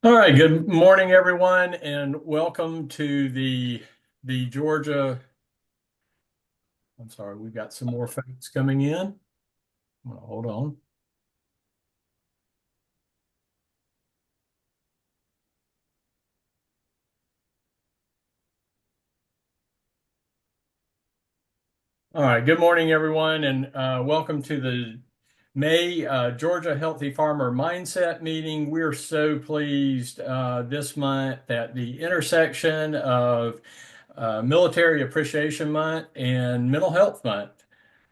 All right, good morning, everyone, and welcome to the Georgia. I'm sorry, we've got some more folks coming in. Well, hold on. All right, good morning, everyone, and welcome to the May Georgia Healthy Farmer Mindset meeting. We're so pleased this month that the intersection of Military Appreciation Month and Mental Health Month.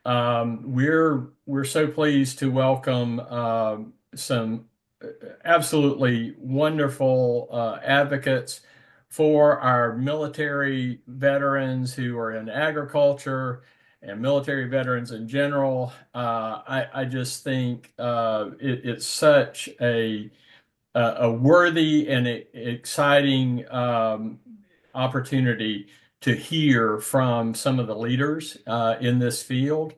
We're so pleased to welcome some absolutely wonderful advocates for our military veterans who are in agriculture and military veterans in general. I just think it's such a worthy and exciting opportunity to hear from some of the leaders in this field.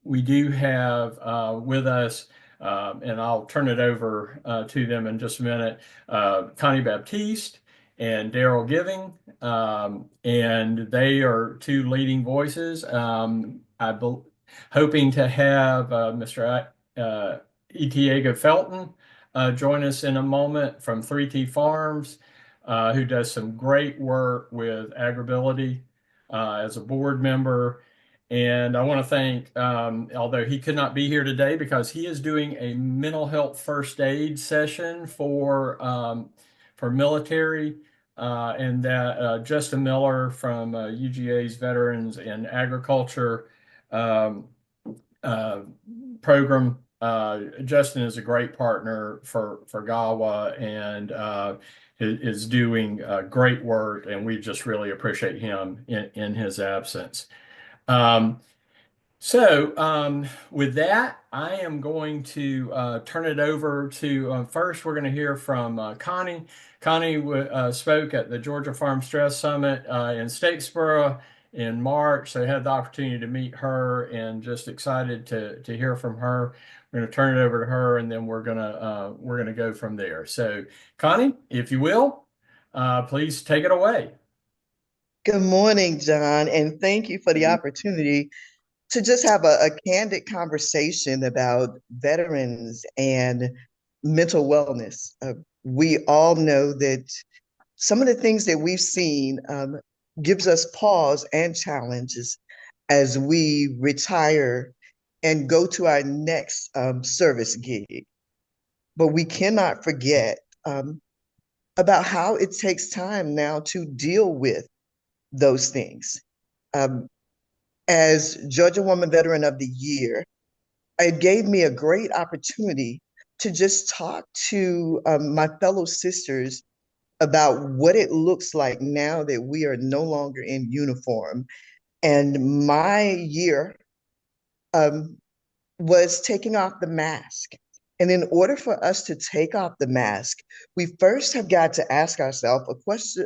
We do have with us, and I'll turn it over to them in just a minute, Connie Baptiste and Daryl Giving, and they are two leading voices. Hoping to have Mr. Etiega Felton join us in a moment from 3T Farms, who does some great work with Agribility as a board member. And I want to thank, although he could not be here today because he is doing a mental health first aid session for military, and that Justin Miller from UGA's Veterans in Agriculture um, uh, program. Justin is a great partner for GAWA and is doing great work, and we just really appreciate him in his absence. Um, with that, I am going to turn it over to first, we're going to hear from Connie. Connie spoke at the Georgia Farm Stress Summit in Statesboro in March. So I had the opportunity to meet her and just excited to hear from her. We're going to turn it over to her and then we're gonna go from there. So Connie, if you will, please take it away. Good morning, John, and thank you for the opportunity to just have a candid conversation about veterans and mental wellness. We all know that some of the things that we've seen gives us pause and challenges as we retire and go to our next service gig. But we cannot forget about how it takes time now to deal with those things. Um, as Georgia Woman Veteran of the Year, it gave me a great opportunity to just talk to my fellow sisters about what it looks like now that we are no longer in uniform. And my year um, was taking off the mask. And in order for us to take off the mask, we first have got to ask ourselves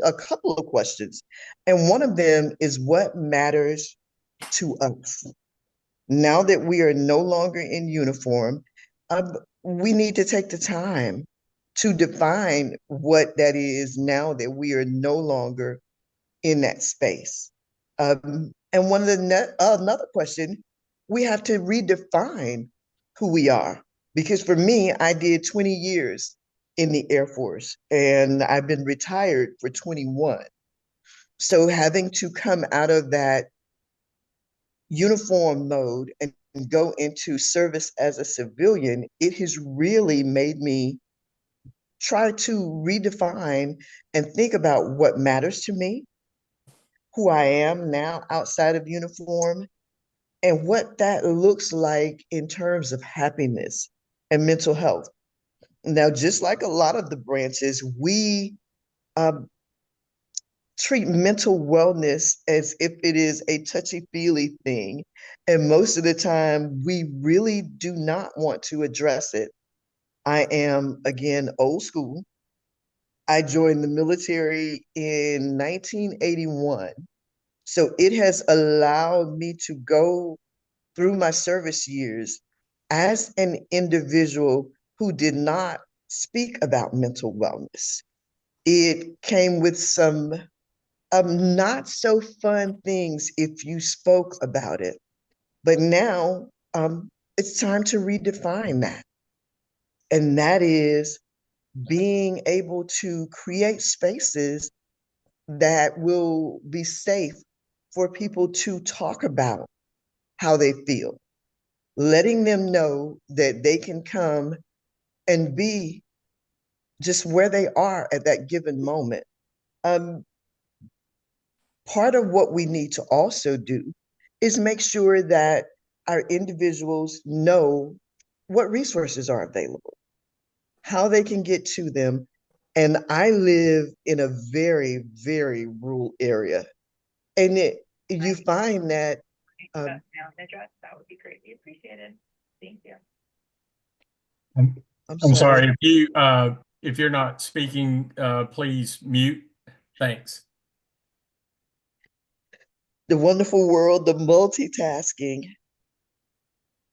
a couple of questions. And one of them is what matters to us. Now that we are no longer in uniform, we need to take the time to define what that is now that we are no longer in that space. And one of another question, we have to redefine who we are. Because for me, I did 20 years in the Air Force and I've been retired for 21. So having to come out of that uniform mode and go into service as a civilian, it has really made me try to redefine and think about what matters to me, who I am now outside of uniform, and what that looks like in terms of happiness and mental health. Now, just like a lot of the branches, we um, treat mental wellness as if it is a touchy-feely thing. And most of the time, we really do not want to address it. I am, again, old school. I joined the military in 1981. So it has allowed me to go through my service years as an individual who did not speak about mental wellness. It came with some not so fun things if you spoke about it. But now it's time to redefine that. And that is being able to create spaces that will be safe for people to talk about how they feel, letting them know that they can come and be just where they are at that given moment. Um, Part of what we need to also do is make sure that our individuals know what resources are available, how they can get to them. And I live in a very, very rural area. And you find that, um, That would be greatly appreciated. Thank you. I'm, I'm I'm sorry, sorry if you're not speaking, please mute. Thanks. the wonderful world, the multitasking,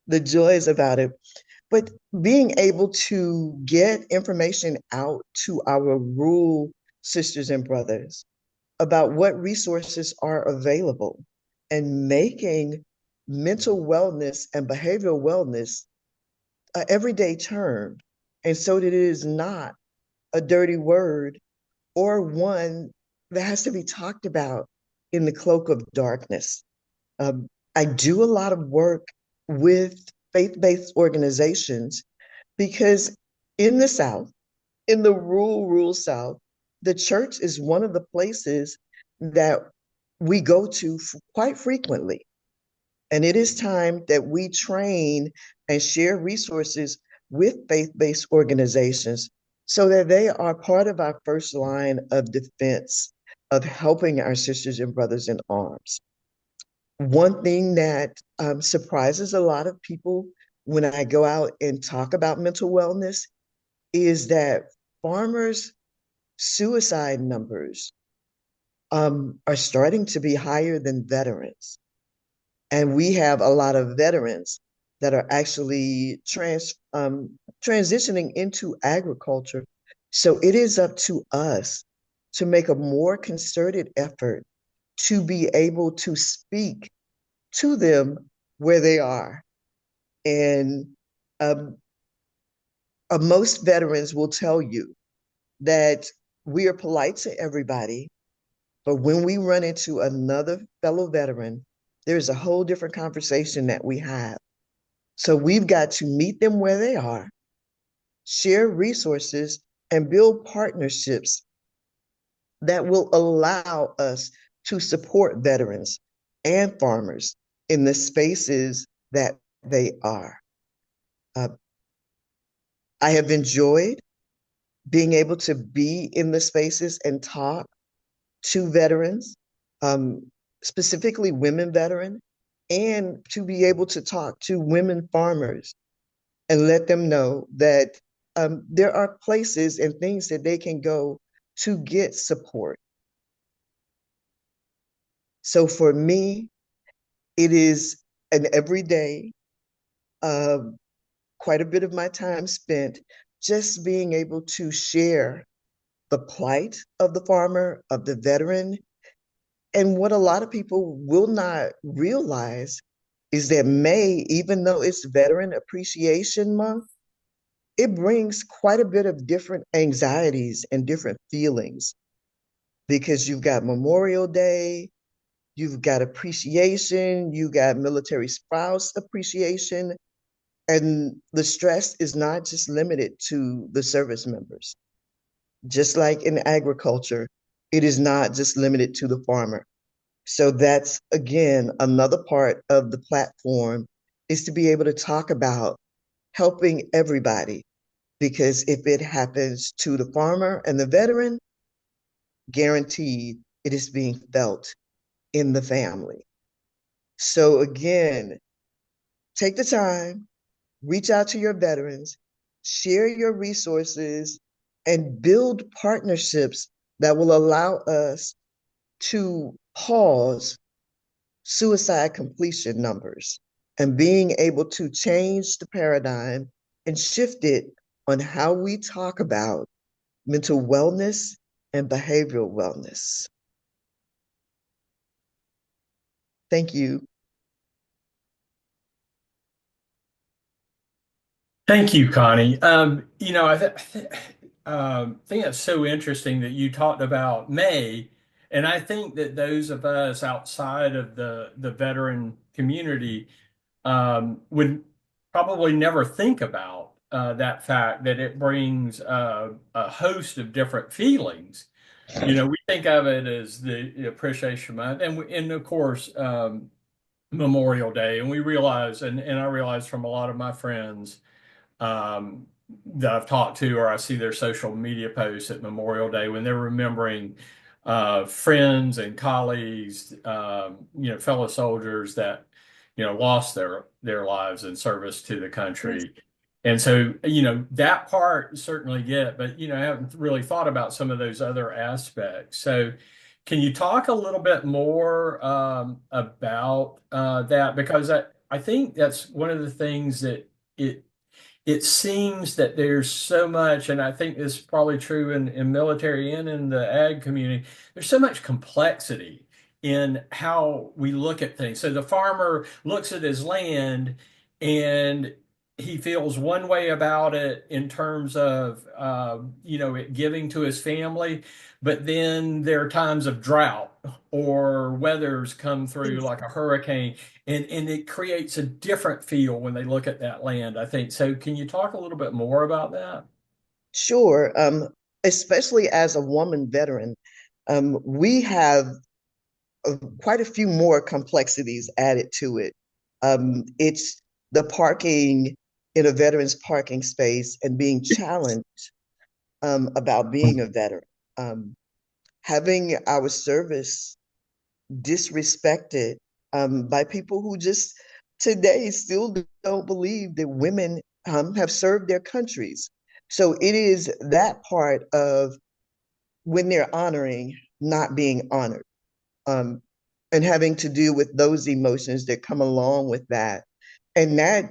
the joys about it. But being able to get information out to our rural sisters and brothers about what resources are available and making mental wellness and behavioral wellness an everyday term. And so that it is not a dirty word or one that has to be talked about in the cloak of darkness. Um, I do a lot of work with faith based organizations because in the South, in the rural South, the church is one of the places that we go to quite frequently. And it is time that we train and share resources with faith based organizations so that they are part of our first line of defense of helping our sisters and brothers in arms. One thing that surprises a lot of people when I go out and talk about mental wellness is that farmers' suicide numbers are starting to be higher than veterans. And we have a lot of veterans that are actually transitioning into agriculture. So it is up to us to make a more concerted effort to be able to speak to them where they are. And um, most veterans will tell you that we are polite to everybody, but when we run into another fellow veteran, there's a whole different conversation that we have. So we've got to meet them where they are, share resources, and build partnerships that will allow us to support veterans and farmers in the spaces that they are. Uh, I have enjoyed being able to be in the spaces and talk to veterans, um, specifically women veterans, and to be able to talk to women farmers and let them know that there are places and things that they can go to get support. So for me, it is an everyday, uh, quite a bit of my time spent just being able to share the plight of the farmer, of the veteran. And what a lot of people will not realize is that May, even though it's Veteran Appreciation Month, it brings quite a bit of different anxieties and different feelings because you've got Memorial Day, you've got appreciation, you got military spouse appreciation, and the stress is not just limited to the service members. Just like in agriculture, it is not just limited to the farmer. So that's again another part of the platform is to be able to talk about helping everybody because if it happens to the farmer and the veteran, guaranteed it is being felt in the family. So again, take the time, reach out to your veterans, share your resources, and build partnerships that will allow us to pause suicide completion numbers and being able to change the paradigm and shift it on how we talk about mental wellness and behavioral wellness. Thank you. Thank you, Connie. Think it's so interesting that you talked about May, and I think that those of us outside of the veteran community would probably never think about that fact that it brings a host of different feelings. We think of it as the Appreciation Month, and of course Memorial Day, and we realize, and I realize from a lot of my friends um, that I've talked to, or I see their social media posts at Memorial Day when they're remembering friends and colleagues, fellow soldiers that, lost their lives in service to the country. And so, that part certainly get, but, I haven't really thought about some of those other aspects. So, can you talk a little bit more about that? Because I think that's one of the things that it it seems that there's so much, and I think this is probably true in military and in the ag community, there's so much complexity in how we look at things. So the farmer looks at his land and he feels one way about it in terms of, it giving to his family, but then there are times of drought or weathers come through like a hurricane and it creates a different feel when they look at that land, I think. So can you talk a little bit more about that? Sure. Especially as a woman veteran, we have quite a few more complexities added to it. It's the parking in a veteran's parking space and being challenged about being a veteran. Having our service disrespected by people who just today still don't believe that women have served their countries. So it is that part of when they're honoring, not being honored, um, and having to deal with those emotions that come along with that. And that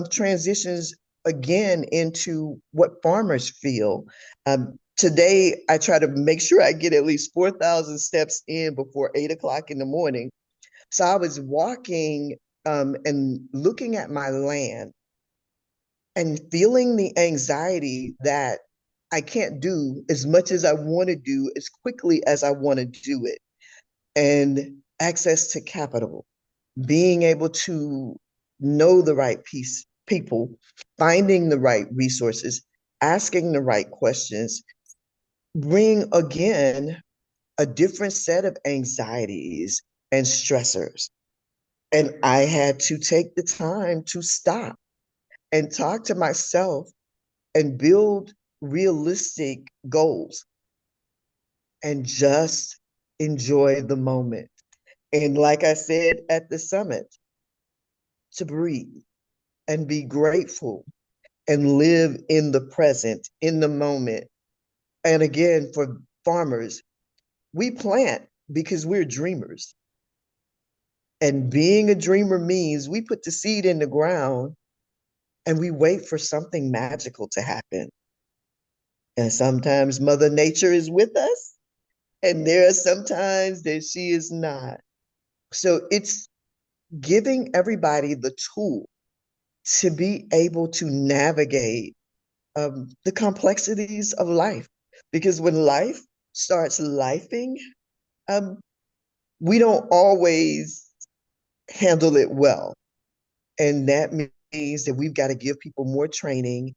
transitions again into what farmers feel. Today, I try to make sure I get at least 4,000 steps in before 8 o'clock in the morning. So I was walking and looking at my land and feeling the anxiety that I can't do as much as I want to do as quickly as I want to do it. And access to capital, being able to know the right people, finding the right resources, asking the right questions, bring again a different set of anxieties and stressors. And I had to take the time to stop and talk to myself and build realistic goals and just enjoy the moment. And like I said at the summit, to breathe and be grateful and live in the present, in the moment. And again, for farmers, we plant because we're dreamers. And being a dreamer means we put the seed in the ground and we wait for something magical to happen. And sometimes Mother Nature is with us, and there are sometimes that she is not. So it's giving everybody the tool to be able to navigate the complexities of life. Because when life starts lifing, um, we don't always handle it well. And that means that we've got to give people more training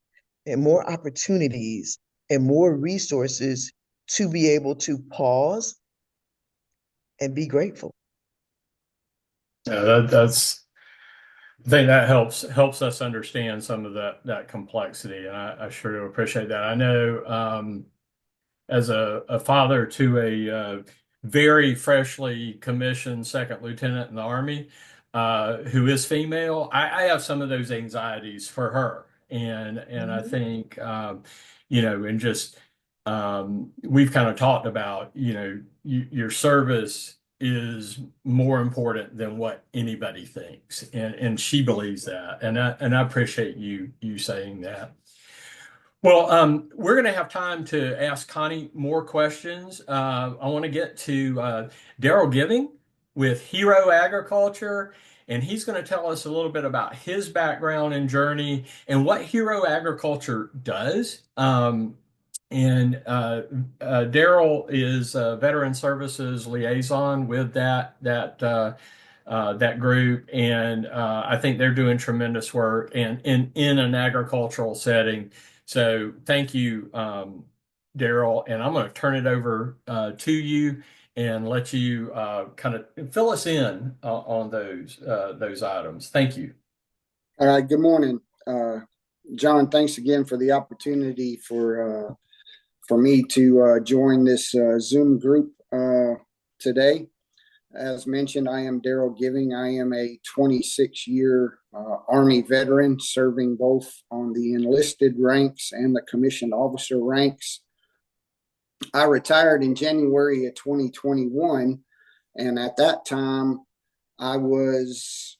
and more opportunities and more resources to be able to pause and be grateful. Yeah, that's I think that helps us understand some of that complexity, and I sure do appreciate that. I know as a father to a very freshly commissioned second lieutenant in the Army, who is female, I have some of those anxieties for her, and I think and just we've kind of talked about your service is more important than what anybody thinks, and she believes that, and I appreciate you saying that. Well, we're going to have time to ask Connie more questions. I want to get to Daryl Giving with Hero Agriculture, and he's going to tell us a little bit about his background and journey and what Hero Agriculture does. Daryl is a Veteran Services Liaison with that group, and I think they're doing tremendous work and in an agricultural setting. So thank you, Daryl, and I'm going to turn it over to you and let you kind of fill us in on those items. Thank you. All right. Good morning, John. Thanks again for the opportunity for me to join this Zoom group today. As mentioned, I am Daryl Giving. I am a 26-year Army veteran, serving both on the enlisted ranks and the commissioned officer ranks. I retired in January of 2021, and at that time, I was,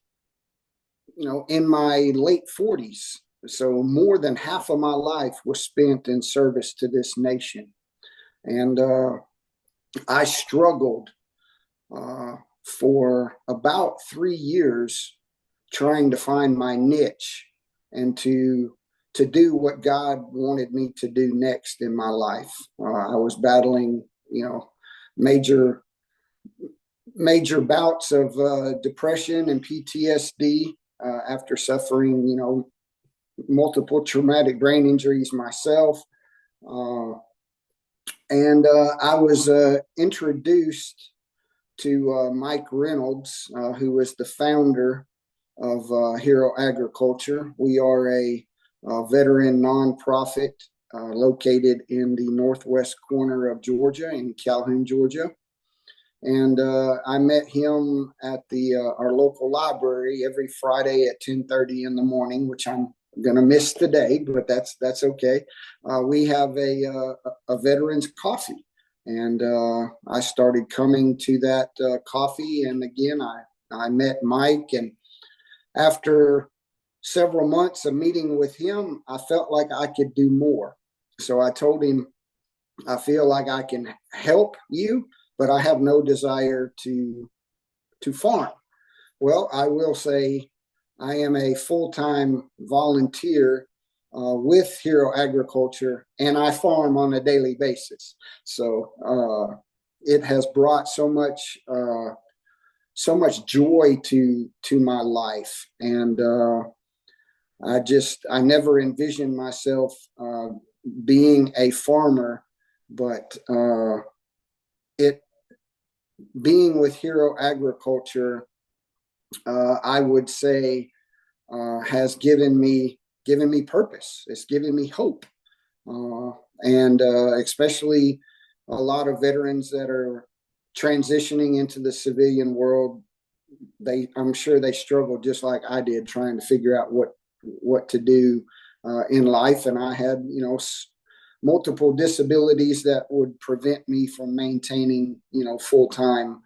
in my late 40s. So more than half of my life was spent in service to this nation. And I struggled for about 3 years trying to find my niche and to do what God wanted me to do next in my life. I was battling, major bouts of depression and PTSD after suffering, multiple traumatic brain injuries myself. And I was introduced to Mike Reynolds, who is the founder of Hero Agriculture. We are a veteran nonprofit located in the northwest corner of Georgia, in Calhoun, Georgia. And I met him at our local library every Friday at 10:30 in the morning, which I'm going to miss today, but that's okay. We have a veterans coffee. And I started coming to that coffee. And again, I met Mike. And after several months of meeting with him, I felt like I could do more. So I told him, I feel like I can help you, but I have no desire to farm. Well, I will say I am a full-time volunteer with Hero Agriculture, and I farm on a daily basis. So it has brought so much joy to my life, and I never envisioned myself being a farmer, but being with Hero Agriculture, I would say, has given me purpose. It's given me hope, and especially a lot of veterans that are transitioning into the civilian world. I'm sure they struggle just like I did, trying to figure out what to do in life. And I had, multiple disabilities that would prevent me from maintaining, full-time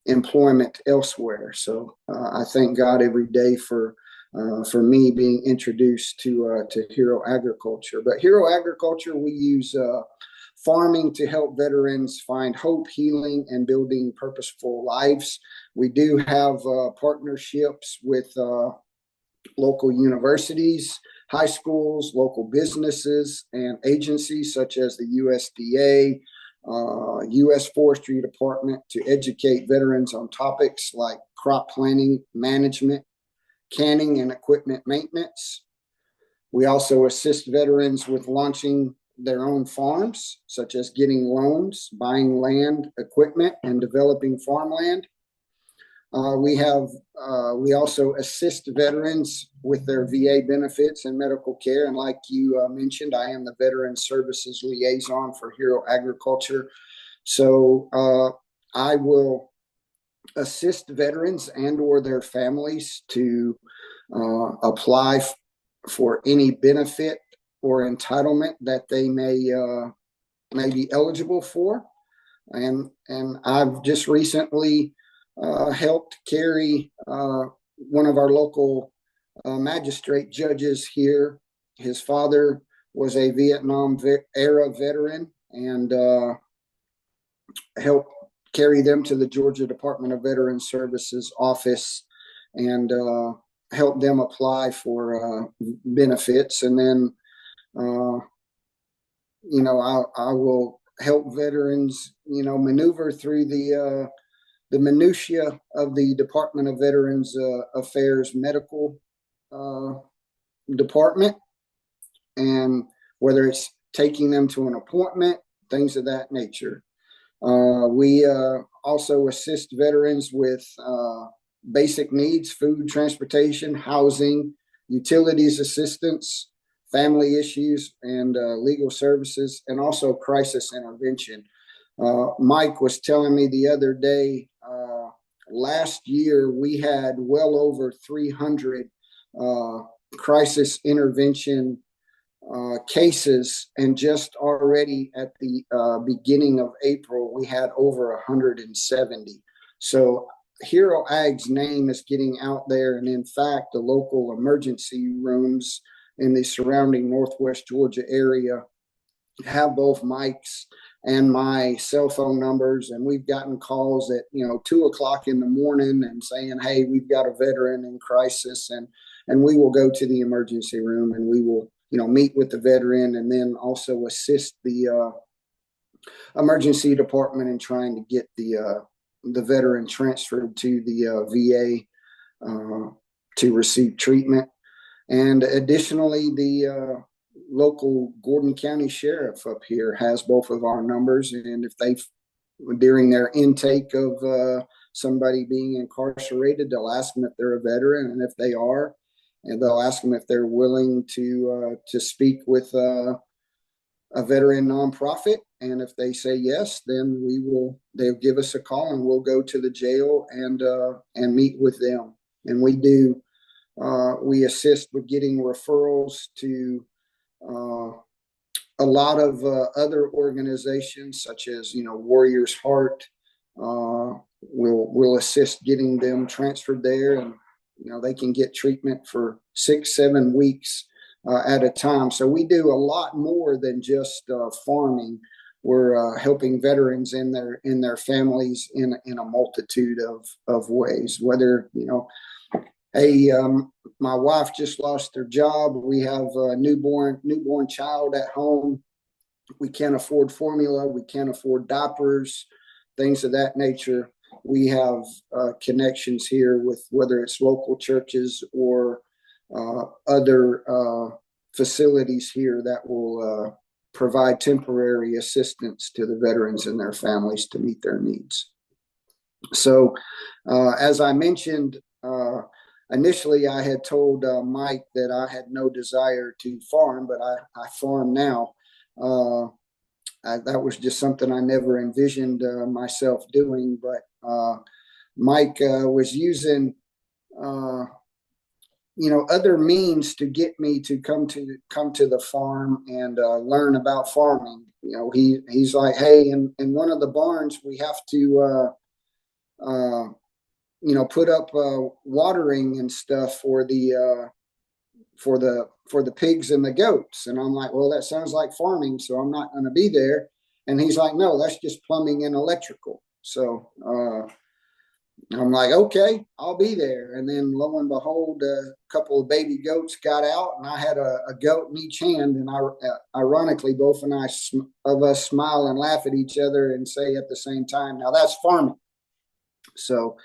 employment elsewhere. So I thank God every day for me being introduced to Hero Agriculture. But Hero Agriculture, we use farming to help veterans find hope, healing, and building purposeful lives. We do have partnerships with local universities, high schools, local businesses, and agencies such as the USDA, U.S. Forestry Department, to educate veterans on topics like crop planting, management, canning, and equipment maintenance. We also assist veterans with launching their own farms, such as getting loans, buying land, equipment, and developing farmland. We also assist veterans with their VA benefits and medical care. And like you mentioned, I am the Veteran Services Liaison for Hero Agriculture. So I will assist veterans and or their families to apply for any benefit or entitlement that they may be eligible for. And I've just recently helped carry one of our local magistrate judges here. His father was a Vietnam era veteran and helped carry them to the Georgia Department of Veterans Services office and help them apply for benefits. And then, I will help veterans, maneuver through the minutia of the Department of Veterans Affairs medical department, and whether it's taking them to an appointment, things of that nature. We also assist veterans with basic needs: food, transportation, housing, utilities assistance, family issues, and legal services, and also crisis intervention. Mike was telling me the other day, last year we had well over 300 crisis intervention cases, and just already at the beginning of April, we had over 170. So Hero Ag's name is getting out there, and in fact, the local emergency rooms in the surrounding Northwest Georgia area have both Mike's and my cell phone numbers, and we've gotten calls at 2:00 in the morning and saying, "Hey, we've got a veteran in crisis," and we will go to the emergency room and we will meet with the veteran, and then also assist the emergency department in trying to get the veteran transferred to the VA to receive treatment. And additionally, the local Gordon County Sheriff up here has both of our numbers, and if they, during their intake of somebody being incarcerated, they'll ask them if they're a veteran, and if they are, and they'll ask them if they're willing to speak with a veteran nonprofit. And if they say yes, then they'll give us a call, and we'll go to the jail and meet with them. And we assist with getting referrals to a lot of other organizations, such as Warriors Heart. We'll assist getting them transferred there, and they can get treatment for 6-7 weeks at a time. So we do a lot more than just farming. We're helping veterans in their families in a multitude of ways. Whether hey, my wife just lost her job. We have a newborn child at home. We can't afford formula. We can't afford diapers, things of that nature. We have connections here with whether it's local churches or other facilities here that will provide temporary assistance to the veterans and their families to meet their needs. So as I mentioned, initially I had told Mike that I had no desire to farm, but I farm now. That was just something I never envisioned myself doing, but Mike was using other means to get me to come to the farm and learn about farming. He's like, "Hey, in one of the barns we have to put up watering and stuff for the pigs and the goats." And I'm like, "Well, that sounds like farming, so I'm not going to be there." And he's like, "No, that's just plumbing and electrical." So I'm like, "Okay, I'll be there." And then lo and behold, a couple of baby goats got out, and I had a goat in each hand. And ironically, both of us smile and laugh at each other and say at the same time, "Now that's farming." So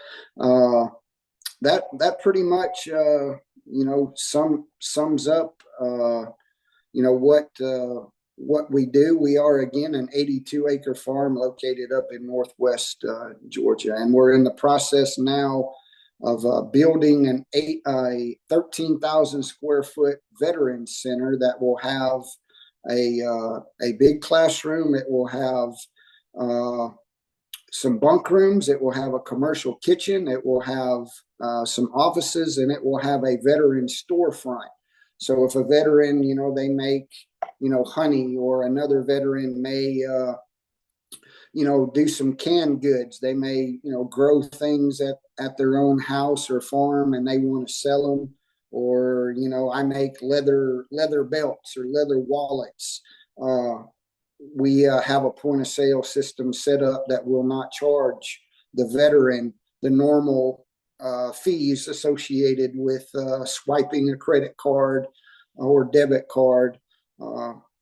that pretty much sums up what we do. We are, again, an 82-acre farm located up in Northwest Georgia, and we're in the process now of building a 13,000 square foot veterans center that will have a big classroom. It will have some bunk rooms. It will have a commercial kitchen. It will have some offices, and it will have a veteran storefront. So if a veteran, they make, honey, or another veteran may, do some canned goods. They may, grow things at their own house or farm, and they want to sell them. or, you know, I make leather belts or leather wallets. We have a point of sale system set up that will not charge the veteran the normal fees associated with swiping a credit card or debit card.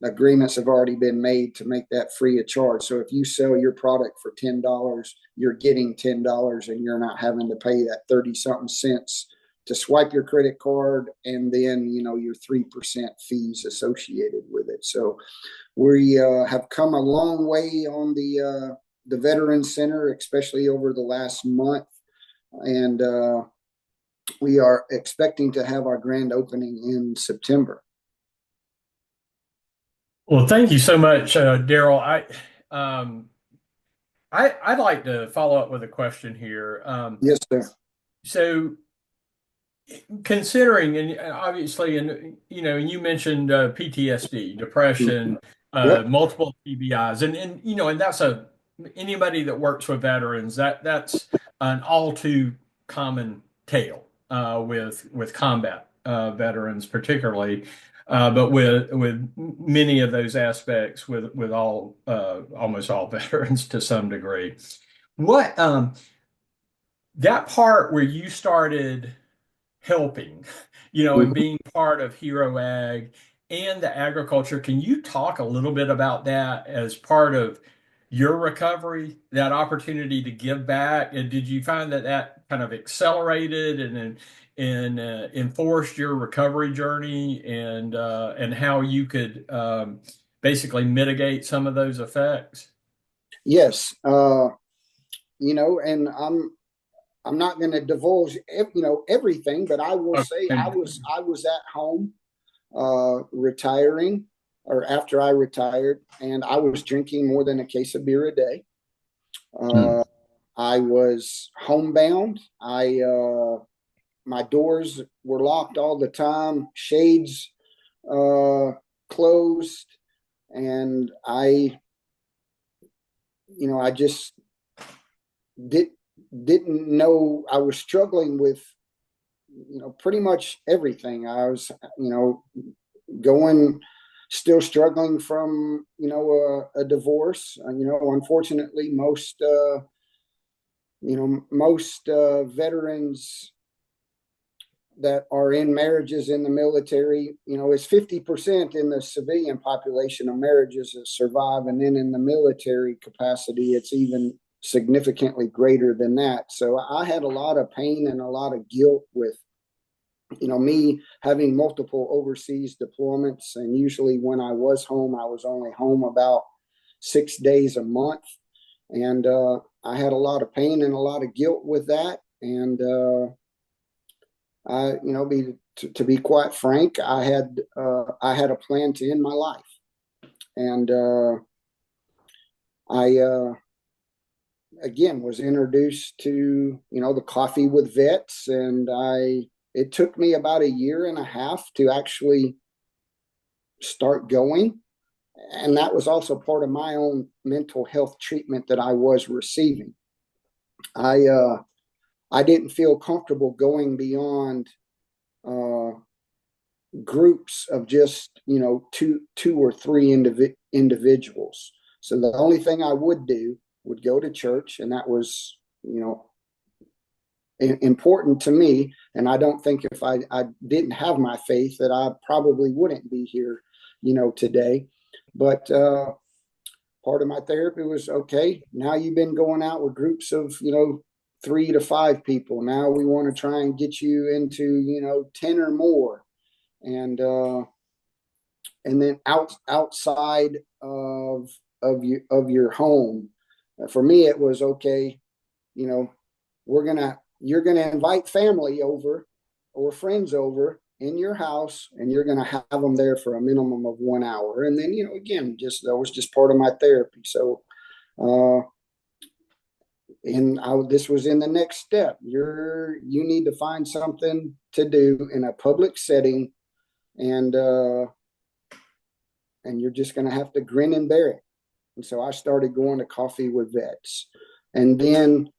Agreements have already been made to make that free of charge. So if you sell your product for $10, you're getting $10 and you're not having to pay that 30 something cents to swipe your credit card, and then, you know, your 3% fees associated with it. So we have come a long way on the Veterans Center, especially over the last month. And we are expecting to have our grand opening in September. Well, thank you so much, Daryl. I'd like to follow up with a question here. Yes, sir. So, considering, and obviously, and you know, you mentioned PTSD, depression, Yep. multiple TBIs, and you know, and that's anybody that works with veterans, that's an all too common tale with combat veterans, particularly. But with many of those aspects, with all almost all veterans to some degree, what that part where you started helping, you know, and being part of Hero Ag and the agriculture, can you talk a little bit about that as part of your recovery, that opportunity to give back? And did you find that kind of accelerated and enforced your recovery journey, and how you could basically mitigate some of those effects? Yes. You know, and I'm not going to divulge, you know, everything, but I will say I was at home retiring, or after I retired, and I was drinking more than a case of beer a day. I was homebound. My doors were locked all the time, shades closed, and I just didn't know. I was struggling with, you know, pretty much everything. I was, you know, still struggling from, you know, a divorce. You know, unfortunately, most veterans that are in marriages in the military, you know, it's 50% in the civilian population of marriages that survive, and then in the military capacity, it's even significantly greater than that. So I had a lot of pain and a lot of guilt with, you know, me having multiple overseas deployments, and usually when I was home, I was only home about 6 days a month, and I had a lot of pain and a lot of guilt with that. And you know, to be quite frank, I had a plan to end my life, and I again was introduced to, you know, the Coffee with Vets, and it took me about 1.5 years to actually start going, and that was also part of my own mental health treatment that I was receiving. I didn't feel comfortable going beyond groups of just, you know, two or three individuals. So the only thing I would do would go to church, and that was, you know, important to me. And I don't think if I didn't have my faith that I probably wouldn't be here, you know, today. But part of my therapy was, okay, now you've been going out with groups of, you know, 3 to 5 people. Now we want to try and get you into, you know, 10 or more. And then outside of your home. For me, it was, okay, you know, you're gonna invite family over or friends over in your house, and you're gonna have them there for a minimum of 1 hour. And then, you know, again, that was just part of my therapy. So this was in the next step. You need to find something to do in a public setting, and you're just going to have to grin and bear it. And so I started going to Coffee with Vets, and then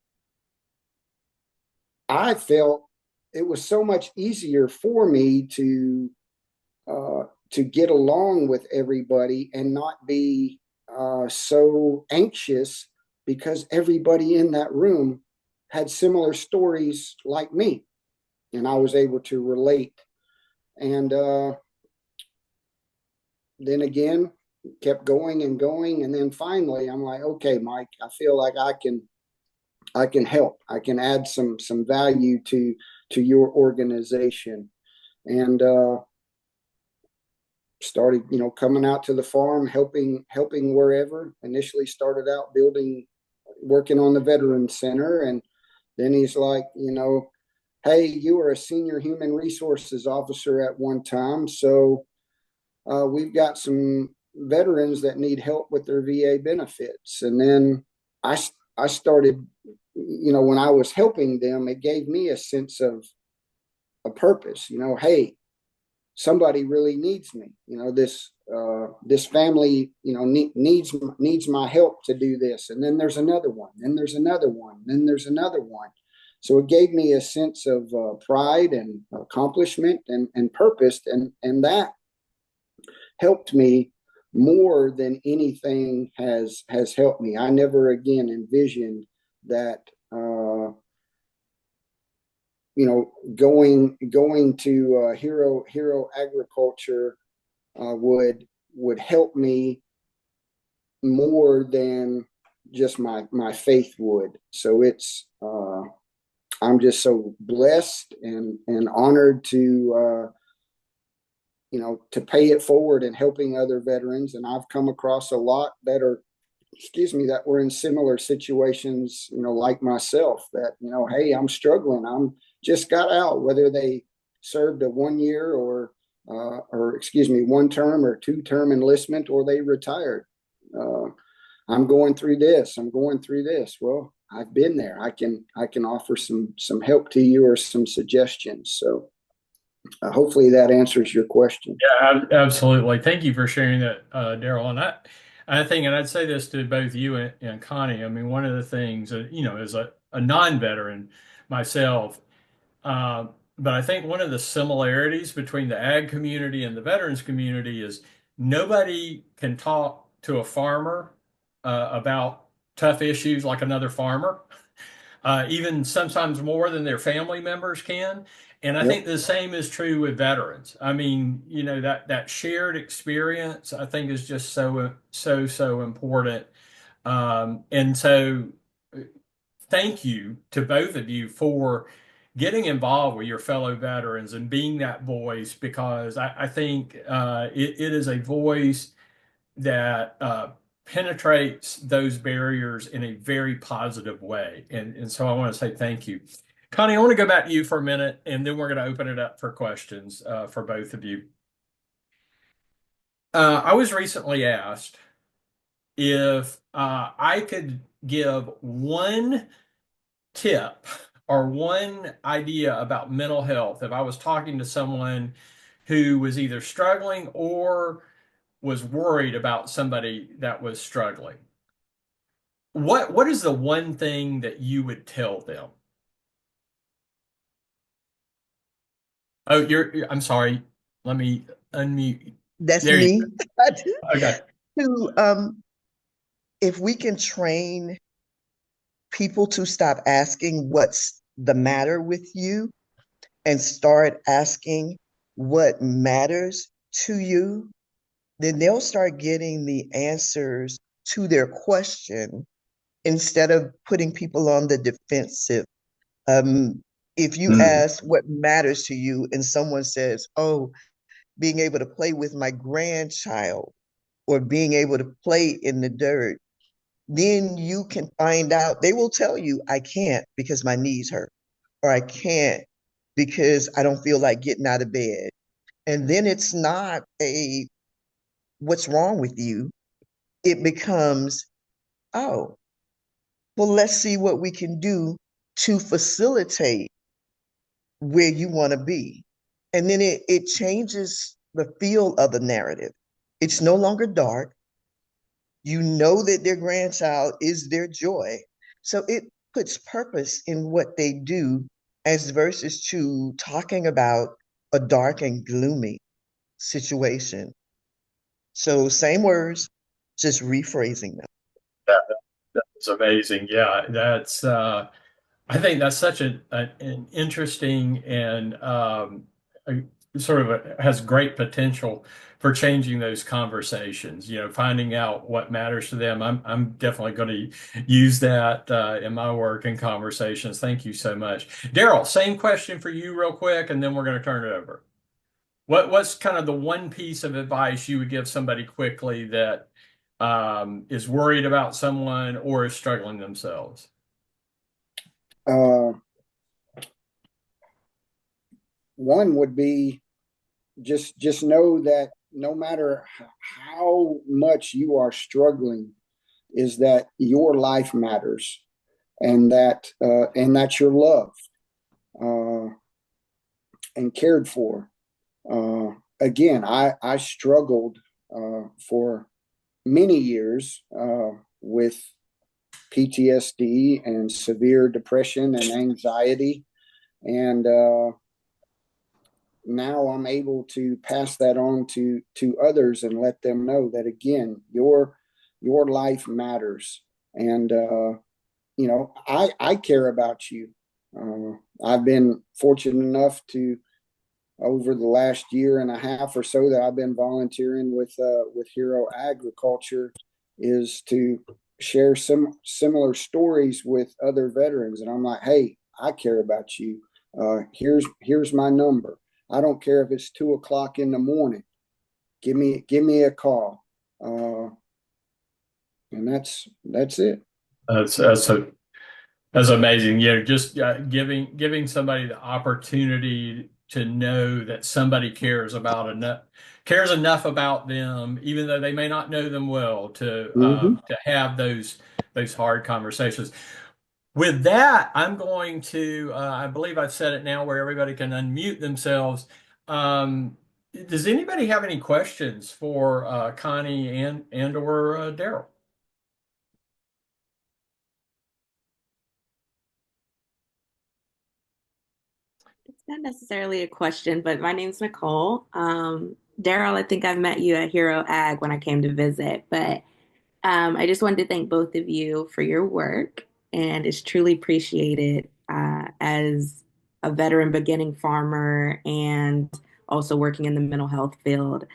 I felt it was so much easier for me to get along with everybody and not be so anxious, because everybody in that room had similar stories like me, and I was able to relate. And then again, kept going and going, and then finally, I'm like, okay, Mike, I feel like I can help. I can add some value to your organization, and started, coming out to the farm, helping wherever. Initially started out working on the Veterans Center, and then he's like, hey, you were a senior human resources officer at one time, so we've got some veterans that need help with their VA benefits. And then I started, when I was helping them, it gave me a sense of a purpose. Hey, somebody really needs me. This family, needs my help to do this. And then there's another one. Then there's another one. Then there's another one. So it gave me a sense of pride and accomplishment and purpose, and that helped me more than anything has helped me. I never again envisioned that going to Hero Agriculture would help me more than just my faith would. So it's I'm just so blessed and honored to to pay it forward and helping other veterans. And I've come across a lot that were in similar situations, like myself, that, hey, I'm struggling. I'm just got out, whether they served a 1 year or 1 term or 2-term enlistment, or they retired. I'm going through this. I'm going through this. Well, I've been there. I can offer some help to you or some suggestions. So hopefully that answers your question. Yeah, absolutely. Thank you for sharing that, Daryl. And I think, and I'd say this to both you and Connie. I mean, one of the things, as a non-veteran myself, but I think one of the similarities between the ag community and the veterans community is nobody can talk to a farmer about tough issues like another farmer, even sometimes more than their family members can. And I think the same is true with veterans. I mean, that shared experience, I think, is just so important. And so thank you to both of you for getting involved with your fellow veterans and being that voice, because I think it is a voice that penetrates those barriers in a very positive way. And so I want to say thank you. Connie, I want to go back to you for a minute, and then we're going to open it up for questions for both of you. I was recently asked if I could give one tip or one idea about mental health if I was talking to someone who was either struggling or was worried about somebody that was struggling. What is the one thing that you would tell them? Oh, I'm sorry. Let me unmute. That's There you me. go. Okay. To, if we can train people to stop asking what's the matter with you and start asking what matters to you, then they'll start getting the answers to their question instead of putting people on the defensive. If you ask what matters to you and someone says, oh, being able to play with my grandchild or being able to play in the dirt, then you can find out. They will tell you, I can't because my knees hurt, or I can't because I don't feel like getting out of bed. And then it's not what's wrong with you? It becomes, oh, well, let's see what we can do to facilitate where you want to be. And then it changes the feel of the narrative. It's no longer dark. You know that their grandchild is their joy. So it puts purpose in what they do as versus to talking about a dark and gloomy situation. So same words, just rephrasing them. That's amazing. Yeah, that's I think that's such an interesting and sort of has great potential for changing those conversations. You know, finding out what matters to them. I'm definitely going to use that in my work and conversations. Thank you so much, Daryl. Same question for you, real quick, and then we're going to turn it over. What's kind of the one piece of advice you would give somebody quickly that is worried about someone or is struggling themselves? Uh, One would be just know that no matter how much you are struggling, is that your life matters, and that you're loved uh, and cared for. Again, I struggled for many years with PTSD and severe depression and anxiety, and now I'm able to pass that on to others and let them know that, again, your life matters, and I care about you. I've been fortunate enough to, over the last year and a half or so that I've been volunteering with Hero Agriculture, is to share some similar stories with other veterans, and I'm like, hey, I care about you. Here's my number. I don't care if it's 2 o'clock in the morning. Give me a call, and that's it. That's amazing. You know, just giving somebody the opportunity to know that somebody cares enough about them, even though they may not know them well, to have those hard conversations. With that, I'm going to, I believe I've said it now where everybody can unmute themselves. Does anybody have any questions for Connie and or Daryl? It's not necessarily a question, but my name's Nicole. Daryl, I think I've met you at Hero Ag when I came to visit, but I just wanted to thank both of you for your work, and it's truly appreciated as a veteran beginning farmer and also working in the mental health field.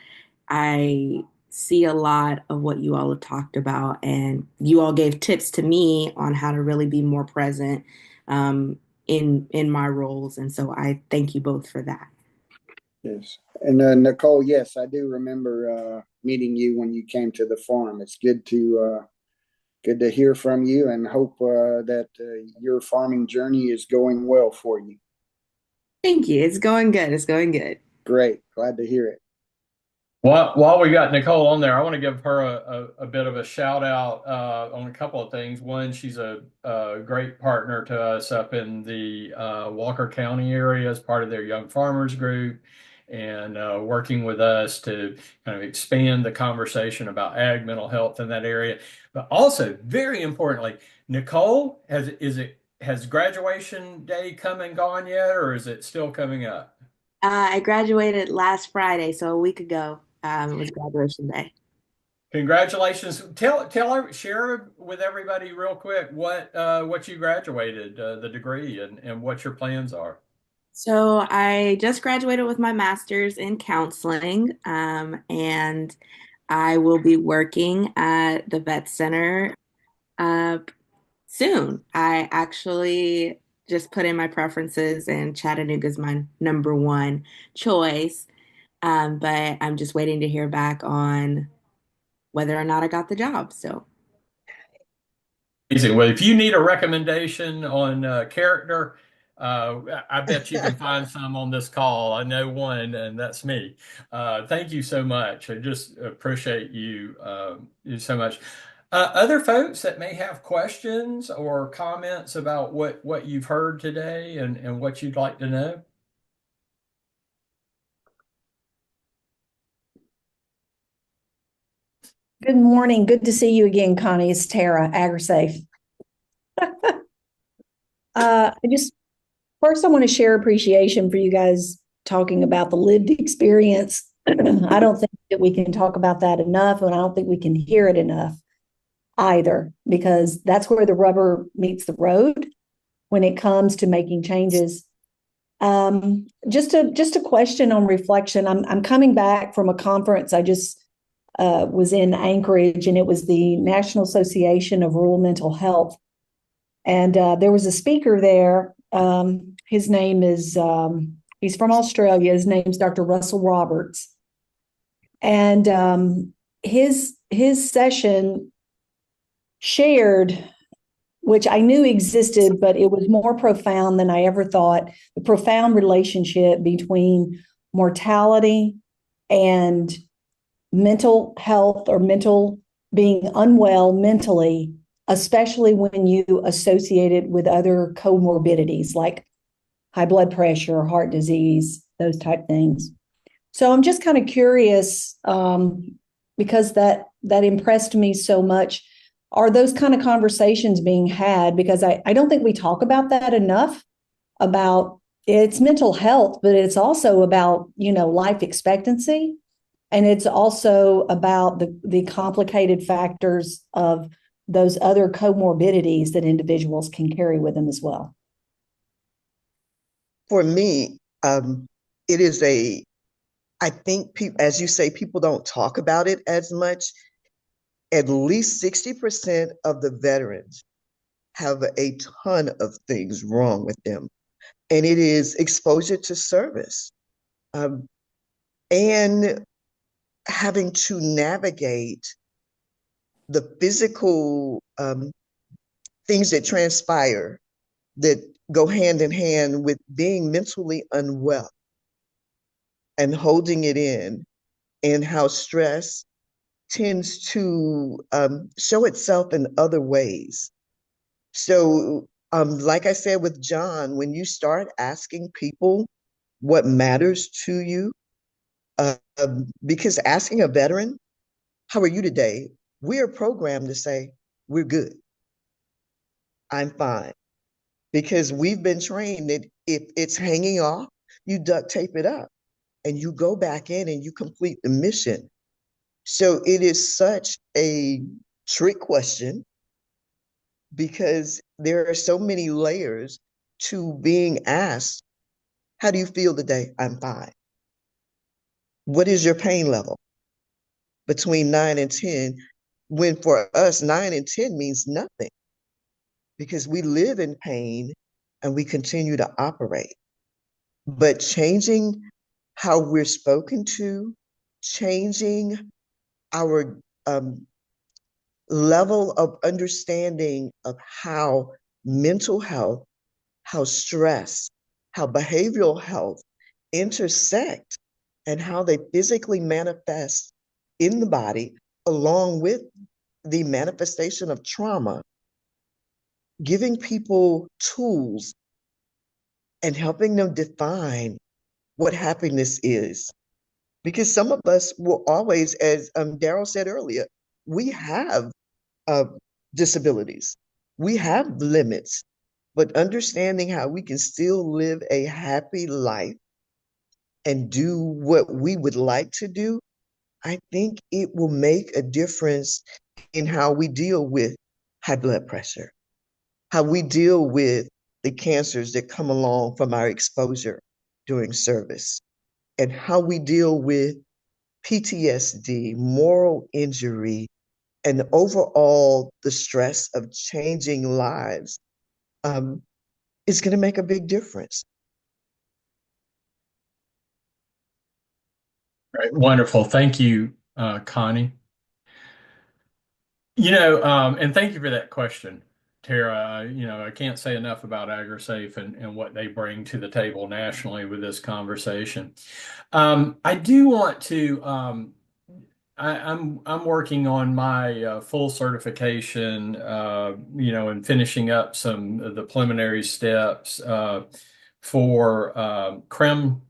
I see a lot of what you all have talked about, and you all gave tips to me on how to really be more present in my roles, and so I thank you both for that. Yes. And Nicole, yes, I do remember meeting you when you came to the farm. It's good to hear from you, and hope that your farming journey is going well for you. Thank you. It's going good. It's going good. Great. Glad to hear it. While we got Nicole on there, I want to give her a bit of a shout out on a couple of things. One, she's a great partner to us up in the Walker County area as part of their Young Farmers Group, and working with us to kind of expand the conversation about ag mental health in that area. But also, very importantly, Nicole, has graduation day come and gone yet, or is it still coming up? I graduated last Friday, so a week ago. It was graduation day. Congratulations. Share with everybody real quick what you graduated, the degree, and what your plans are. So I just graduated with my master's in counseling, and I will be working at the vet center uh, soon. I actually just put in my preferences, and Chattanooga is my number one choice. But I'm just waiting to hear back on whether or not I got the job. So, Amazing. Well, if you need a recommendation on character, I bet you can find some on this call. I know one, and that's me. Thank you so much. I just appreciate you so much. Other folks that may have questions or comments about what you've heard today and what you'd like to know? Good morning. Good to see you again, Connie. It's Tara, AgriSafe. I just first I want to share appreciation for you guys talking about the lived experience. I don't think that we can talk about that enough, and I don't think we can hear it enough either, because that's where the rubber meets the road when it comes to making changes. Just a question on reflection. I'm coming back from a conference. I just was in Anchorage, and it was the National Association of Rural Mental Health. And there was a speaker there. His name is, he's from Australia. His name's Dr. Russell Roberts. And his session shared, which I knew existed, but it was more profound than I ever thought, the profound relationship between mortality and mental health, or being unwell mentally, especially when you associate it with other comorbidities like high blood pressure, heart disease, those type things. So I'm just kind of curious, because that impressed me so much. Are those kind of conversations being had? Because I don't think we talk about that enough, about it's mental health, but it's also about, life expectancy. And it's also about the complicated factors of those other comorbidities that individuals can carry with them as well. For me, it is I think as you say, people don't talk about it as much. At least 60% of the veterans have a ton of things wrong with them. And it is exposure to service, and having to navigate the physical things that transpire that go hand in hand with being mentally unwell and holding it in, and how stress tends to show itself in other ways. So, like I said with John, when you start asking people what matters to you, because asking a veteran, how are you today? We are programmed to say, we're good. I'm fine. Because we've been trained that if it's hanging off, you duct tape it up and you go back in and you complete the mission. So it is such a trick question, because there are so many layers to being asked, how do you feel today? I'm fine. What is your pain level? Between 9 and 10, when for us, 9 and 10 means nothing, because we live in pain and we continue to operate. But changing how we're spoken to, changing our level of understanding of how mental health, how stress, how behavioral health intersect, and how they physically manifest in the body, along with the manifestation of trauma, giving people tools and helping them define what happiness is. Because some of us will always, as Daryl said earlier, we have disabilities, we have limits, but understanding how we can still live a happy life and do what we would like to do, I think it will make a difference in how we deal with high blood pressure, how we deal with the cancers that come along from our exposure during service, and how we deal with PTSD, moral injury, and overall the stress of changing lives, is going to make a big difference. Right. Wonderful. Thank you, Connie. And thank you for that question, Tara. I can't say enough about AgriSafe and what they bring to the table nationally with this conversation. I do want to. I'm working on my full certification, and finishing up some of the preliminary steps for CREM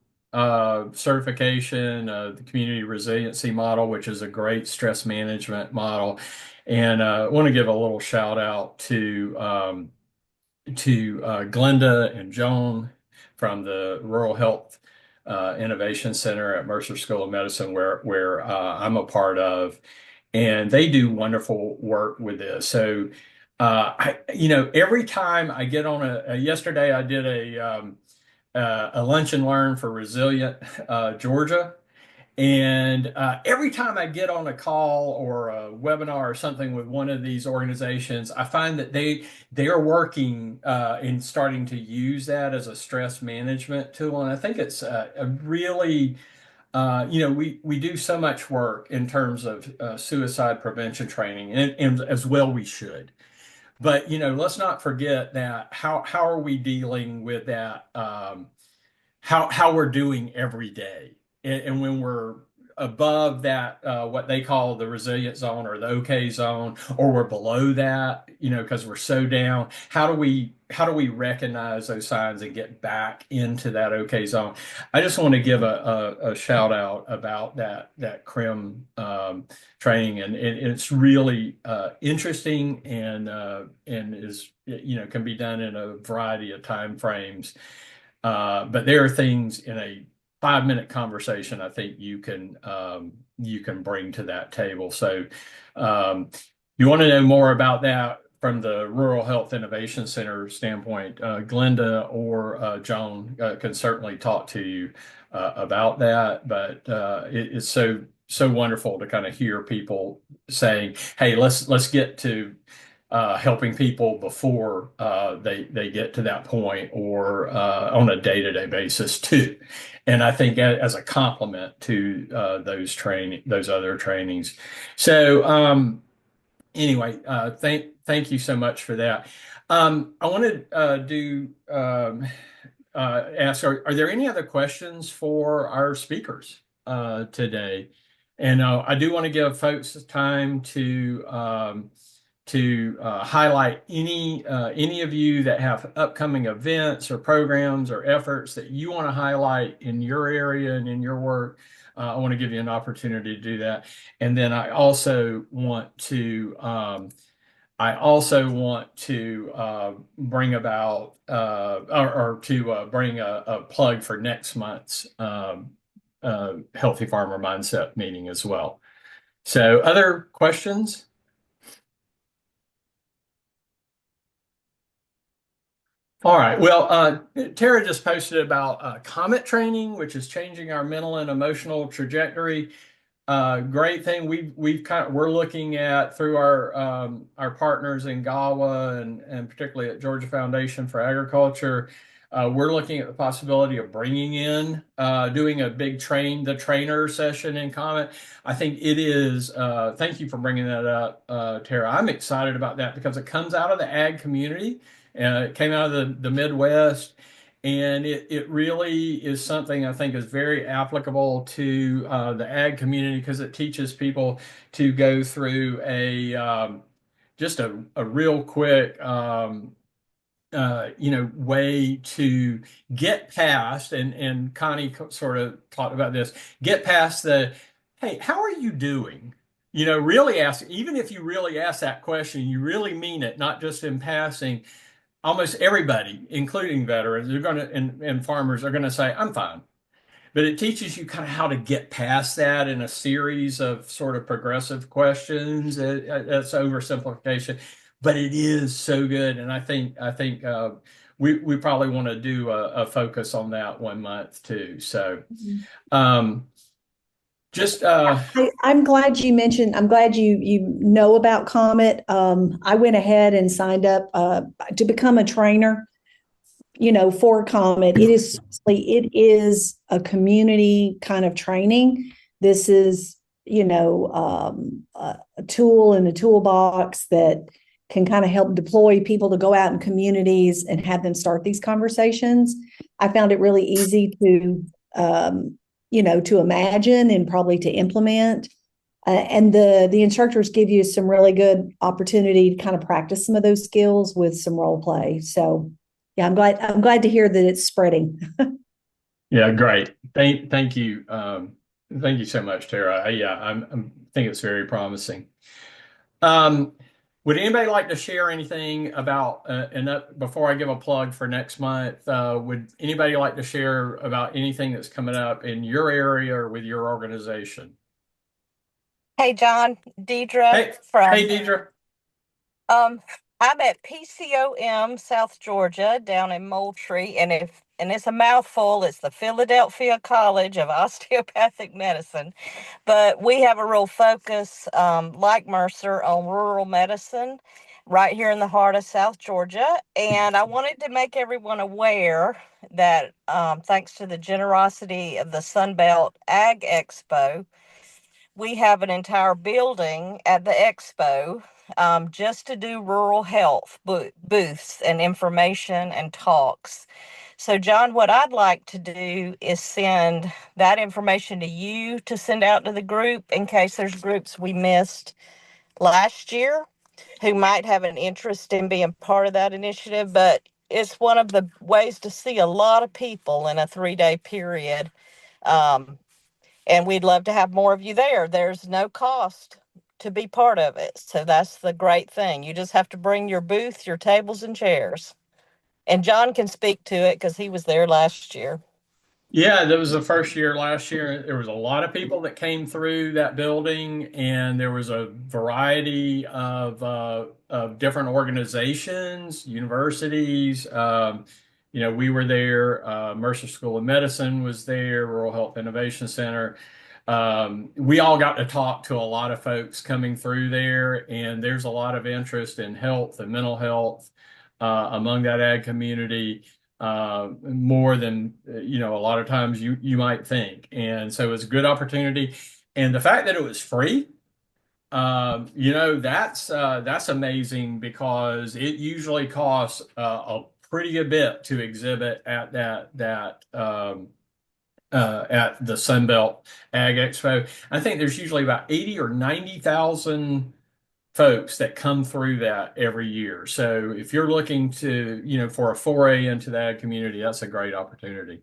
certification, the Community Resiliency Model, which is a great stress management model. And I want to give a little shout out to Glenda and Joan from the Rural Health Innovation Center at Mercer School of Medicine, where I'm a part of, and they do wonderful work with this. So, every time I get on yesterday I did a lunch and learn for Resilient Georgia. And every time I get on a call or a webinar or something with one of these organizations, I find that they are working in starting to use that as a stress management tool. And I think it's a really, we do so much work in terms of suicide prevention training, and as well we should. But let's not forget that how are we dealing with that? How we're doing every day. And when we're above that, what they call the resilient zone or the okay zone, or we're below that, because we're so down, how do we recognize those signs and get back into that okay zone? I just want to give a shout out about that CRIM training, and it's really interesting, and is can be done in a variety of time frames. But there are things in a 5-minute conversation I think you can bring to that table. So you want to know more about that from the Rural Health Innovation Center standpoint, Glenda or Joan can certainly talk to you about that. But it's so wonderful to kind of hear people saying, "Hey, let's get to helping people before they get to that point, or on a day-to-day basis too." And I think as a complement to those other trainings. So anyway, thank you so much for that. I want to ask: Are there any other questions for our speakers today? And I do want to give folks time to highlight any of you that have upcoming events or programs or efforts that you want to highlight in your area and in your work. I want to give you an opportunity to do that. And then I also want to bring about or to bring a plug for next month's Healthy Farmer Mindset meeting as well. So, other questions? All right. Well, Tara just posted about Comet training, which is changing our mental and emotional trajectory. Great thing. We're looking at, through our partners in GAWA and particularly at Georgia Foundation for Agriculture. We're looking at the possibility of bringing in, doing a big the trainer session in Comet. I think it is. Thank you for bringing that up, Tara. I'm excited about that because it comes out of the ag community. It came out of the Midwest, and it really is something I think is very applicable to the ag community, because it teaches people to go through just a real quick way to get past, and Connie sort of talked about this, get past hey, how are you doing? Really ask, even if you really ask that question, you really mean it, not just in passing. Almost everybody, including veterans, and farmers, are going to say, "I'm fine." But it teaches you kind of how to get past that in a series of sort of progressive questions. That's oversimplification, but it is so good. And I think we probably want to do a focus on that one month too. So I'm glad you mentioned, I'm glad you know about Comet. I went ahead and signed up to become a trainer, for Comet. It is a community kind of training. This is, a tool in the toolbox that can kind of help deploy people to go out in communities and have them start these conversations. I found it really easy to to imagine and probably to implement. And the instructors give you some really good opportunity to kind of practice some of those skills with some role play. So yeah, I'm glad to hear that it's spreading. Yeah, great. Thank you. Thank you so much, Tara. I think it's very promising. Would anybody like to share anything about, before I give a plug for next month, would anybody like to share about anything that's coming up in your area or with your organization? Hey, John, Deidre Hey, from, Deidre. um, I'm at PCOM South Georgia down in Moultrie, and it's a mouthful. It's the Philadelphia College of Osteopathic Medicine, but we have a real focus, like Mercer, on rural medicine right here in the heart of South Georgia. And I wanted to make everyone aware that, thanks to the generosity of the Sunbelt Ag Expo, we have an entire building at the expo, just to do rural health booths and information and talks. So, John, what I'd like to do is send that information to you to send out to the group in case there's groups we missed last year who might have an interest in being part of that initiative. But it's one of the ways to see a lot of people in a 3-day period. And we'd love to have more of you there. There's no cost to be part of it. So that's the great thing. You just have to bring your booth, your tables, and chairs. And John can speak to it because he was there last year. Yeah, that was the first year last year. There was a lot of people that came through that building, and there was a variety of different organizations, universities. We were there. Mercer School of Medicine was there, Rural Health Innovation Center. We all got to talk to a lot of folks coming through there, and there's a lot of interest in health and mental health among that ag community, more than a lot of times you might think. And so it's a good opportunity. And the fact that it was free, that's amazing, because it usually costs a pretty good bit to exhibit at at the Sunbelt Ag Expo. I think there's usually about 80 or 90,000 folks that come through that every year. So if you're looking to, for a foray into the ag community, that's a great opportunity.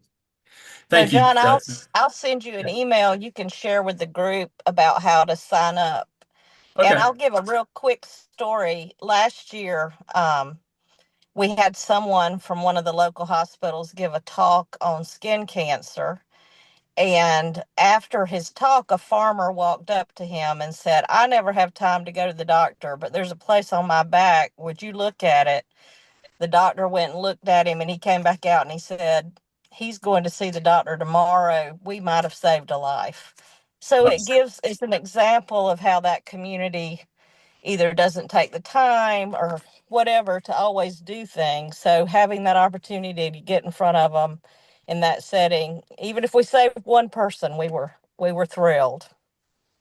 Thank So, you. John, I'll send you an email you can share with the group about how to sign up. And Okay. I'll give a real quick story. Last year, we had someone from one of the local hospitals give a talk on skin cancer. And after his talk, a farmer walked up to him and said, "I never have time to go to the doctor, but there's a place on my back. Would you look at it?" The doctor went and looked at him, and he came back out and he said, "He's going to see the doctor tomorrow. We might have saved a life." So it's an example of how that community either doesn't take the time or whatever to always do things. So having that opportunity to get in front of them in that setting, even if we saved one person, we were thrilled.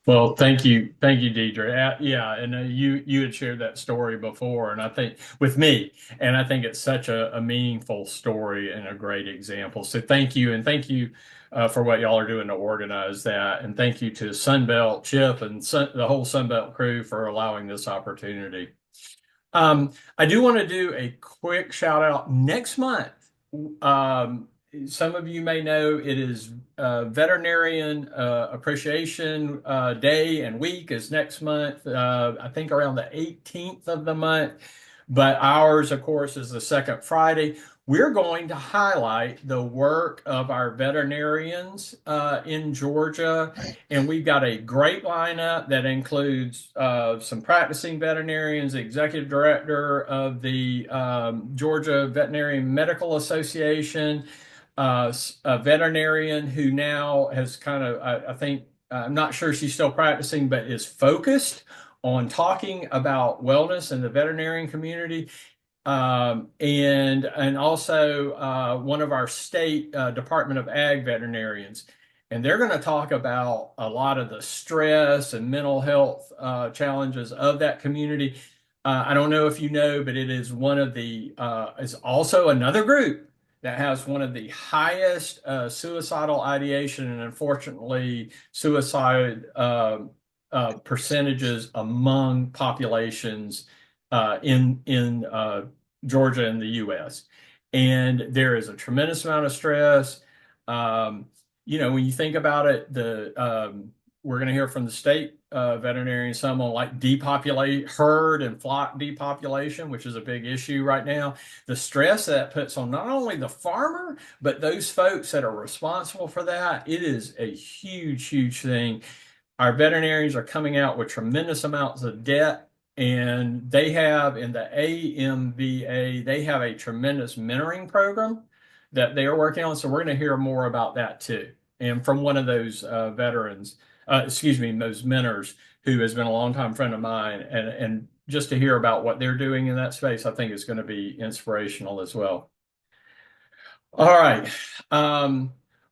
Well, thank you, Deidre. Yeah, and you had shared that story before, and I think with me, and I think it's such a meaningful story and a great example. So thank you, and thank you for what y'all are doing to organize that, and thank you to Sunbelt, Chip, and the whole Sunbelt crew for allowing this opportunity. I do want to do a quick shout out next month. Some of you may know it is Veterinarian Appreciation Day and Week is next month, I think around the 18th of the month. But ours, of course, is the second Friday. We're going to highlight the work of our veterinarians in Georgia. And we've got a great lineup that includes some practicing veterinarians, the executive director of the Georgia Veterinarian Medical Association, a veterinarian who now has kind of, I think, I'm not sure she's still practicing, but is focused on talking about wellness in the veterinarian community. And also one of our state Department of Ag veterinarians. And they're going to talk about a lot of the stress and mental health challenges of that community. I don't know if you know, but it is is also another group that has one of the highest suicidal ideation and unfortunately suicide percentages among populations in Georgia and the U.S. And there is a tremendous amount of stress. When you think about it, we're going to hear from the state veterinarian some on like herd and flock depopulation, which is a big issue right now. The stress that puts on not only the farmer, but those folks that are responsible for that. It is a huge, huge thing. Our veterinarians are coming out with tremendous amounts of debt, and they have in the AMVA, they have a tremendous mentoring program that they are working on. So we're going to hear more about that too. And from one of those veterans, those mentors who has been a longtime friend of mine, and just to hear about what they're doing in that space, I think is going to be inspirational as well. All right.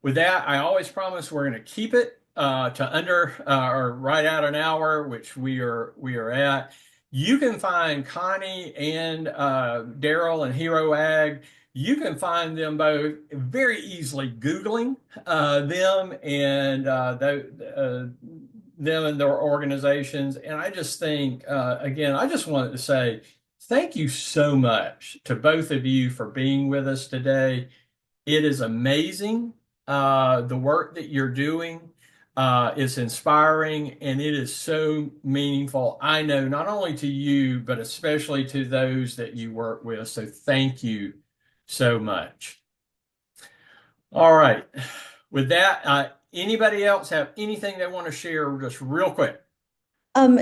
With that, I always promise we're going to keep it to under or right at an hour, which we are at. You can find Connie and Daryl and Hero Ag. You can find them both very easily Googling them and them and their organizations. And I just think, again, I just wanted to say thank you so much to both of you for being with us today. It is amazing the work that you're doing. It's inspiring, and it is so meaningful. I know not only to you, but especially to those that you work with. So thank you so much. All right. With that, anybody else have anything they want to share just real quick?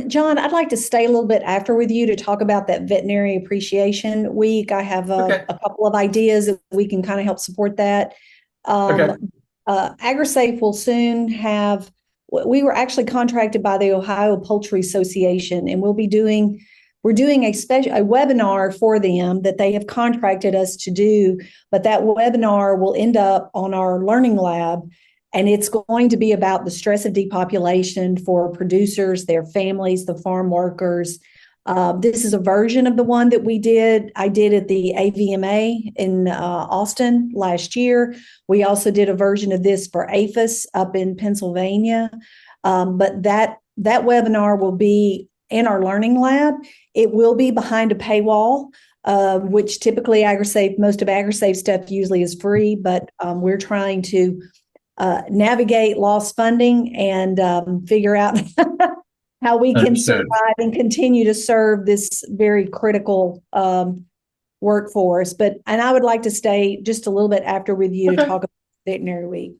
John, I'd like to stay a little bit after with you to talk about that Veterinary Appreciation Week. I have Okay. a couple of ideas that we can kind of help support that. Okay. AgriSafe will soon have, we were actually contracted by the Ohio Poultry Association, and we're doing a webinar for them that they have contracted us to do, but that webinar will end up on our learning lab, and it's going to be about the stress of depopulation for producers, their families, the farm workers. This is a version of the one that I did at the AVMA in Austin last year. We also did a version of this for APHIS up in Pennsylvania. But that webinar will be in our learning lab. It will be behind a paywall, which typically most of AgriSafe stuff usually is free, but we're trying to navigate lost funding and figure out how we can Understood. survive and continue to serve this very critical workforce. And I would like to stay just a little bit after with you to talk about Veterinary Week.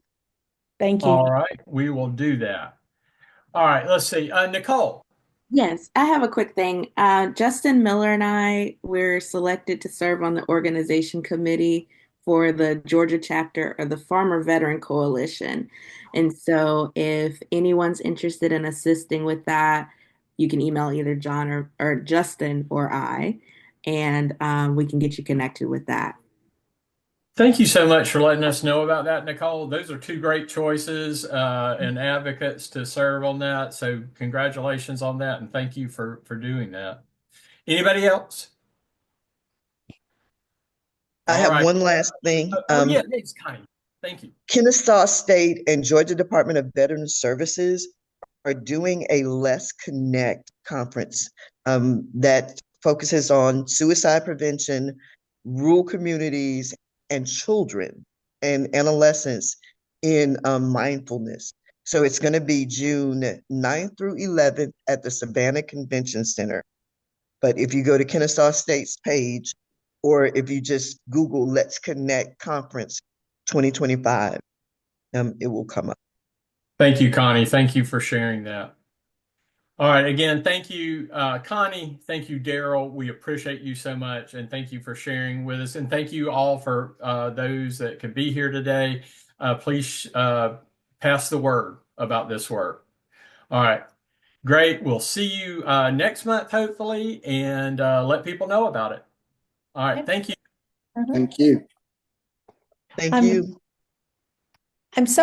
Thank you. All right. We will do that. All right. Let's see. Nicole. Yes, I have a quick thing. Justin Miller and I were selected to serve on the organization committee for the Georgia chapter of the Farmer Veteran Coalition. And so if anyone's interested in assisting with that, you can email either John or Justin or I, and we can get you connected with that. Thank you so much for letting us know about that, Nicole. Those are two great choices and advocates to serve on that. So congratulations on that, and thank you for doing that. Anybody else? I All have right. one last thing. Yeah, thanks, Connie. Thank you. Kennesaw State and Georgia Department of Veteran Services are doing a Let's Connect conference that focuses on suicide prevention, rural communities, and children and adolescents in mindfulness. So it's going to be June 9th through 11th at the Savannah Convention Center. But if you go to Kennesaw State's page, or if you just Google Let's Connect Conference 2025, it will come up. Thank you, Connie. Thank you for sharing that. All right. Again, thank you, Connie. Thank you, Daryl. We appreciate you so much. And thank you for sharing with us. And thank you all for those that could be here today. Please pass the word about this work. All right. Great. We'll see you next month, hopefully, and let people know about it. All right. Thank you. Thank you. Thank you. I'm so